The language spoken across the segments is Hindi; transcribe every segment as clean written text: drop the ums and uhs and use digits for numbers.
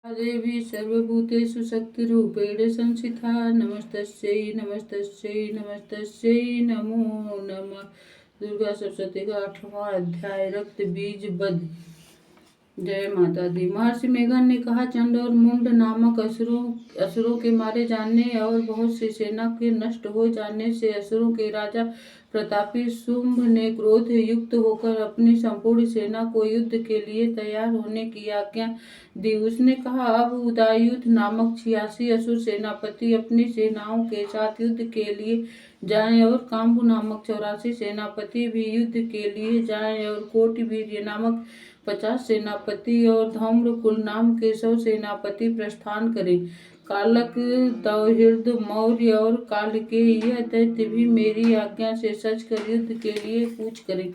देवी सर्वभूतेषु शक्तिरूपेण संस्थिता नमस्तस्यै नमस्तस्यै नमस्तस्यै नमो नमः। दुर्गा सप्तशती का 8वां अध्याय रक्त बीज वध। जय माता दी। महर्षि मेघन ने कहा, चंड और मुंड नामक असुरों के मारे जाने और बहुत सी सेना के नष्ट हो जाने से असुरों के राजा प्रतापी शुंभ ने क्रोध युक्त होकर अपनी संपूर्ण सेना को युद्ध के लिए तैयार होने की आज्ञा दी। उसने कहा, अब उदयुत नामक 86 असुर सेनापति अपनी सेनाओं के साथ युद्ध के लिए जाएं और काम्बु नामक 84 सेनापति भी युद्ध के लिए जाएं और कोटिवीर्य नामक 50 सेनापति और धौम्रकुल नाम के 100 सेनापति प्रस्थान करें। कालक, दौहिर्द, मौर्य और काल के यह दैत्य भी मेरी आज्ञा से सच कर युद्ध के लिए कूच करें।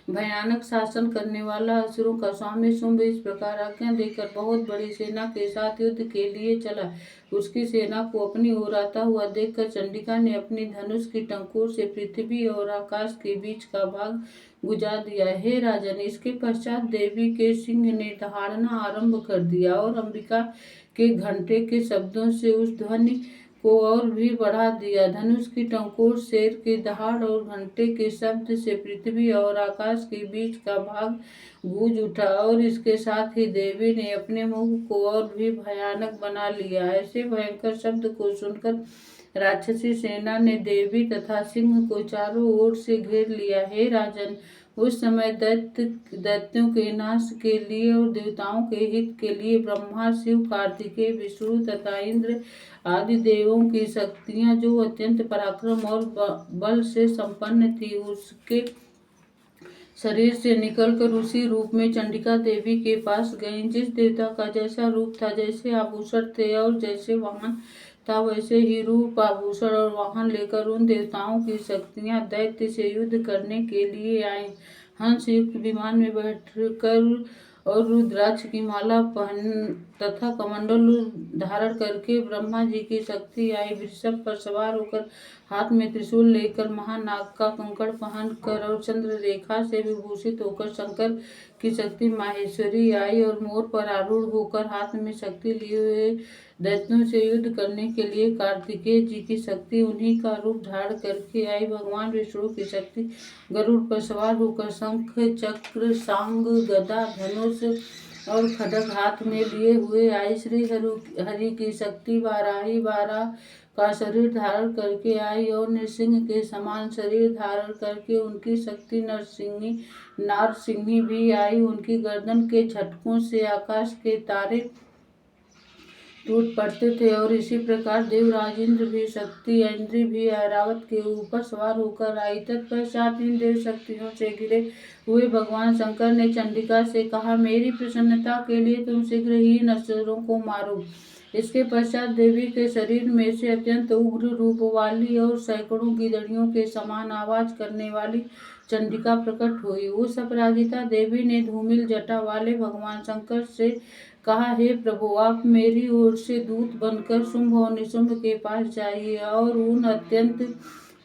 भयानक शासन करने वाला असुरों का स्वामी शुंभ इस प्रकार आज्ञा देकर बहुत बड़ी सेना के साथ युद्ध के लिए चला। उसकी सेना को अपनी ओर आता हुआ देखकर चंडिका ने अपनी धनुष की टंकोर से पृथ्वी और आकाश के बीच का भाग गुजार दिया। हे राजन, इसके पश्चात देवी के सिंह ने दहाड़ना आरंभ कर दिया और अंबिका के घंटे के शब्दों से उस ध्वनि को और भी बढ़ा दिया। धनुष की टंकोर, शेर की दहाड़ और घंटे के शब्द से पृथ्वी और आकाश के बीच का भाग गूंज उठा और इसके साथ ही देवी ने अपने मुख को और भी भयानक बना लिया। ऐसे भयंकर शब्द को सुनकर राक्षसी सेना ने देवी तथा सिंह को चारों ओर से घेर लिया। हे राजन, उस समय दैत्यों के नाश के लिए और देवताओं के हित के लिए ब्रह्मा, शिव, कार्तिकेय, विष्णु तथा इंद्र आदि देवों की शक्तियां जो अत्यंत पराक्रम और बल से संपन्न थी, उसके शरीर से निकलकर उसी रूप में चंडिका देवी के पास गईं। जिस देवता का जैसा रूप था, जैसे आभूषण थे और जैसे वाहन था, वैसे ही रूप, आभूषण और वाहन लेकर उन देवताओं की शक्तियां दैत्य से युद्ध करने के लिए आईं। हंस युक्त विमान में बैठकर और रुद्राक्ष की माला पहन तथा कमंडल धारण करके ब्रह्मा जी की शक्ति आई। वृषभ पर सवार होकर, हाथ में त्रिशूल लेकर, महानाग का कंकड़ पहनकर और चंद्र रेखा से विभूषित होकर शंकर की शक्ति माहेश्वरी आई और मोर पर आरूढ़ होकर हाथ में शक्ति लिए हुए दैत्यों से युद्ध करने के लिए कार्तिकेय जी की शक्ति उन्हीं का रूप धारण करके आई। भगवान विष्णु की शक्ति गरुड़ पर सवार होकर शंख, चक्र, सांग, गदा, धनुष और खड्ग हाथ में लिए हुए आई। श्री हरि की शक्ति वाराही बारह का शरीर धारण करके आई और नृसिंह के समान शरीर धारण करके उनकी शक्ति नारसिंही भी आई। उनकी गर्दन के झटकों से आकाश के तारे टूट पड़ते थे और इसी प्रकार देवराज इंद्र भी, शक्ति इंद्री भी ऐरावत के ऊपर सवार होकर आई। तत्पश्चात इन देव शक्तियों से घिरे हुए भगवान शंकर ने चंडिका से कहा, मेरी प्रसन्नता के लिए तुम शीघ्र ही इन असुरों को मारो। इसके पश्चात देवी के शरीर में से अत्यंत उग्र रूप वाली और सैकड़ों गिदड़ियों के समान आवाज करने वाली चंडिका प्रकट हुई। उस अपराजिता देवी ने धूमिल जटा वाले भगवान शंकर से कहा, हे प्रभु, आप मेरी ओर से दूत बनकर शुंभ और निशुंभ के पास जाइए और उन अत्यंत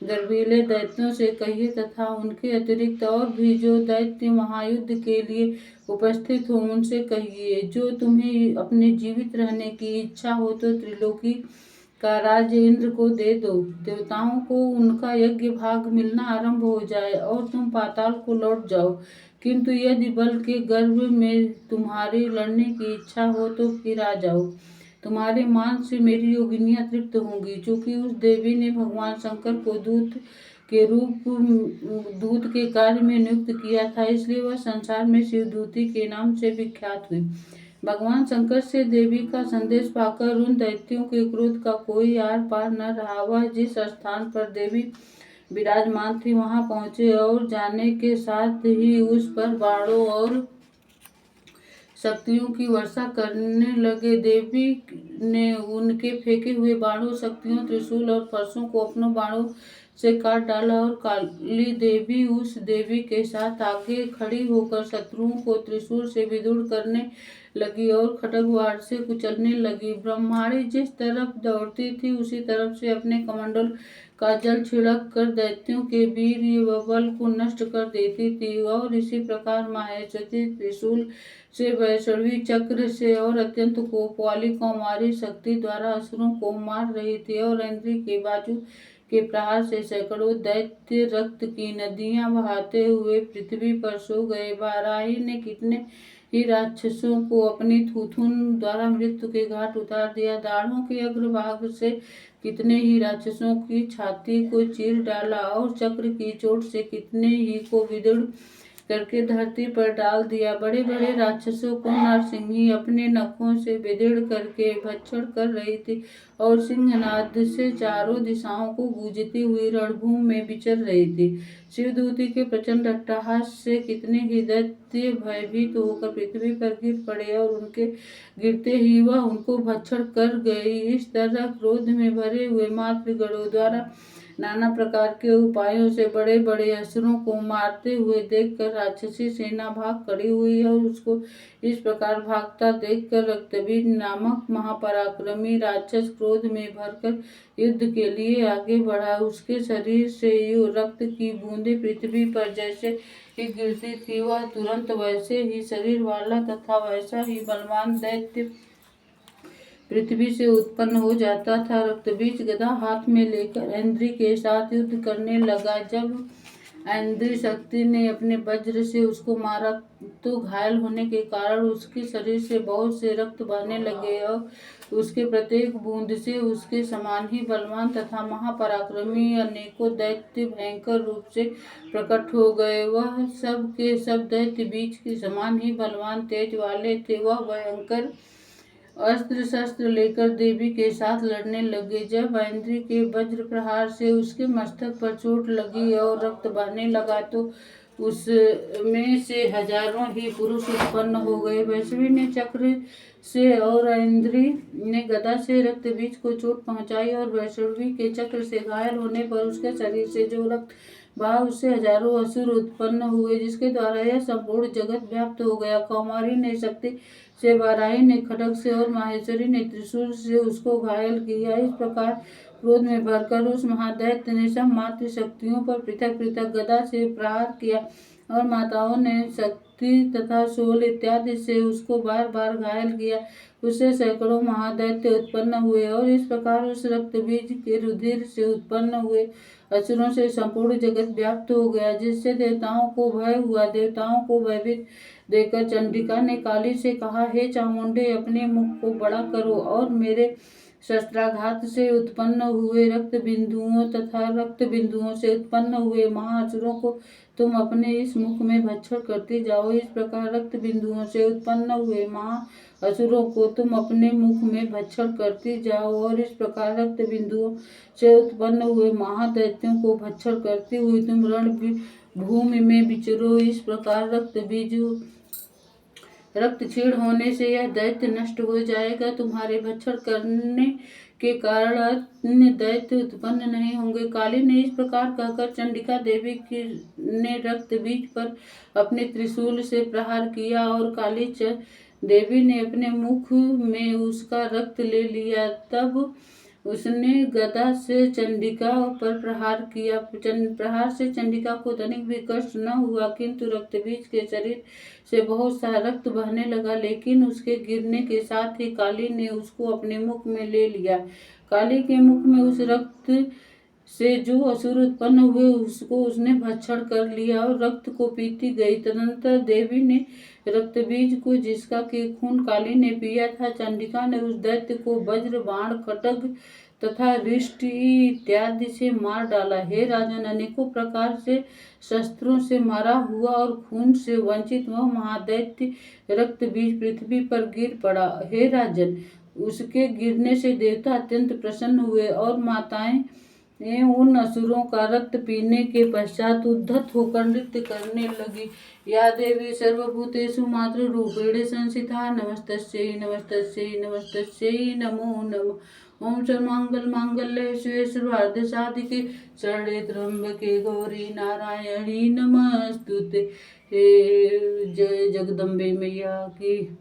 गर्वीले दैत्यों से कहिए तथा उनके अतिरिक्त और भी जो दैत्य महायुद्ध के लिए उपस्थित हो उनसे कहिए, जो तुम्हें अपने जीवित रहने की इच्छा हो तो त्रिलोकी का राज्य इंद्र को दे दो, देवताओं को उनका यज्ञ भाग मिलना आरंभ हो जाए और तुम पाताल को लौट जाओ। किंतु यदि बल के गर्भ में तुम्हारी लड़ने की इच्छा हो तो फिर आ जाओ, तुम्हारे मांस से मेरी योगिनियां तृप्त होंगी। चूंकि उस देवी ने भगवान शंकर को दूत के कार्य में नियुक्त किया था, इसलिए वह संसार में शिवदूती के नाम से विख्यात हुई। भगवान शंकर से देवी का संदेश पाकर उन दैत्यों के क्रोध का कोई आर पार न रहा। वह जिस स्थान पर देवी विराजमान थी वहां पहुंचे और जाने के साथ ही उस पर बाणों और शक्तियों की वर्षा करने लगे। देवी ने उनके फेंके हुए बाणों, शक्तियों, त्रिशूल और फरसों को अपनों बाणों से काट डाला और काली देवी उस देवी के साथ आगे खड़ी होकर शत्रुओं को त्रिशूल से विदूर करने लगी और खड्गवार से कुचलने लगी। ब्रह्माणी जिस तरफ दौड़ती थी उसी तरफ से अपने कमंडल का जल छिड़क कर दैत्यों के वीर व बल को नष्ट कर देती थी और इसी प्रकार माहेश्वरी त्रिशूल से वैष्णवी चक्र से और अत्यंत कोप वाली कौमारी शक्ति द्वारा असुरों को मार रही थी और इंद्र के बाजू के प्रहार से सैकड़ों दैत्य रक्त की नदियां बहाते हुए पृथ्वी पर सो गए। वाराही ने कितने ही राक्षसों को अपनी थूथुन द्वारा मृत्यु के घाट उतार दिया। दाढ़ों के अग्रभाग से कितने ही राक्षसों की छाती को चीर डाला और चक्र की चोट से कितने ही को विदीर्ण करके धरती पर डाल दिया। बड़े बड़े राक्षसों को नरसिंही अपने नखों से विदीर्ण करके भक्षण कर रही थी और सिंहनाद से चारों दिशाओं को गूंजती हुई रणभूमि में विचर रही थी। शिवदूती के प्रचंड अट्टहास से कितने ही दैत्य भयभीत होकर पृथ्वी पर गिर पड़े और उनके गिरते ही वह उनको भक्षण कर गई। इस तरह क्रोध में भरे हुए मातृगणों द्वारा नाना प्रकार के उपायों से बड़े बड़े असुरों को मारते हुए देखकर राक्षसी सेना भाग खड़ी हुई और उसको इस प्रकार भागता देखकर रक्तबीज नामक महापराक्रमी राक्षस क्रोध में भरकर युद्ध के लिए आगे बढ़ा। उसके शरीर से रक्त की बूंदें पृथ्वी पर जैसे ही गिरती थी वह तुरंत वैसे ही शरीर वाला तथा वैसा ही बलवान दैत्य पृथ्वी से उत्पन्न हो जाता था। रक्तबीज गदा हाथ में लेकर इंद्र के साथ युद्ध करने लगा। जब इंद्र शक्ति ने अपने वज्र से उसको मारा तो घायल होने के कारण उसके शरीर से बहुत से रक्त बहने लगे और उसके प्रत्येक बूंद से उसके समान ही बलवान तथा महापराक्रमी अनेकों दैत्य भयंकर रूप से प्रकट हो गए। वह सब के सब दैत्य बीज के समान ही बलवान तेज वाले थे। वह भयंकर अस्त्र शस्त्र लेकर देवी के साथ लड़ने लगे। जब इंद्र के वज्र प्रहार से उसके मस्तक पर चोट लगी और रक्त बहने लगा तो उसमें से हजारों ही पुरुष उत्पन्न हो गए। वैष्णवी ने चक्र से और इंद्र ने गदा से रक्तबीज को चोट पहुंचाई और वैष्णवी के चक्र से घायल होने पर उसके शरीर से जो रक्त बहा उससे हजारों असुर उत्पन्न हुए जिसके द्वारा यह संपूर्ण जगत व्याप्त हो गया। कौमारी ने शक्ति से, वाराही ने खड्ग से और माहेश्वरी ने त्रिशूल से उसको घायल किया। इस प्रकार क्रोध में भरकर उस महादैत्य ने सब मातृ शक्तियों पर पृथक पृथक गदा से प्रहार किया और माताओं ने शक्ति तथा शूल इत्यादि से उसको बार बार घायल किया। उससे सैकड़ों महादैत्य उत्पन्न हुए और इस प्रकार उस रक्तबीज के रुधिर से उत्पन्न हुए असुरों से संपूर्ण जगत व्याप्त हो गया जिससे देवताओं को भय हुआ। देवताओं को भयभीत देखकर चंडिका ने काली से कहा, हे चामुंडे, अपने मुख को बड़ा करो और मेरे शस्त्राघात से उत्पन्न हुए रक्त बिंदुओं तथा रक्त बिंदुओं से उत्पन्न हुए महाअसुरों को तुम अपने इस मुख में भक्षण करते जाओ। इस प्रकार रक्त बिंदुओं से उत्पन्न हुए महाअसुरों को तुम अपने मुख में भक्षण करते जाओ और इस प्रकार रक्त बिंदुओं से उत्पन्न हुए महादैत्यों को भक्षण करते हुए तुम रण भूमि में विचरो। इस प्रकार रक्त क्षीण होने से यह दैत्य नष्ट हो जाएगा। तुम्हारे भक्षण करने के कारण अन्य दैत्य उत्पन्न नहीं होंगे। काली ने इस प्रकार कहकर चंडिका देवी ने रक्त बीज पर अपने त्रिशूल से प्रहार किया और काली देवी ने अपने मुख में उसका रक्त ले लिया। तब उसने गदा से चंडिका पर प्रहार किया। प्रहार से चंडिका को तनिक भी कष्ट न हुआ किंतु रक्तबीज के शरीर से बहुत सा रक्त बहने लगा। लेकिन उसके गिरने के साथ ही काली ने उसको अपने मुख में ले लिया। काली के मुख में उस रक्त से जो असुर उत्पन्न हुए उसको उसने भक्षण कर लिया और रक्त को पीती गई। तदनंतर देवी ने रक्तबीज को जिसका के खून काली ने पिया था, चंडिका ने उस दैत्य को वज्र, बाण, खड्ग तथा रिष्टि इत्यादि से मार डाला। हे राजन, अनेकों प्रकार से शस्त्रों से मारा हुआ और खून से वंचित वह महादैत्य रक्तबीज पृथ्वी पर गिर पड़ा। हे राजन, उसके गिरने से देवता अत्यंत प्रसन्न हुए और माताएं उन असुरों का रक्त पीने के पश्चात उद्धत होकर नृत्य करने लगी। या देवी सर्वभूतेषु मातृरूपेण संस्थिता नमस्तस्यै नमस्तस्यै नमस्तस्यै नमो नमः। ओम सर्वमंगल मांगल्ये शिवे सर्वार्थ साधिके शरणे त्र्यंबके गौरी नारायणी नमस्तुते। जय जगदम्बे मैया की।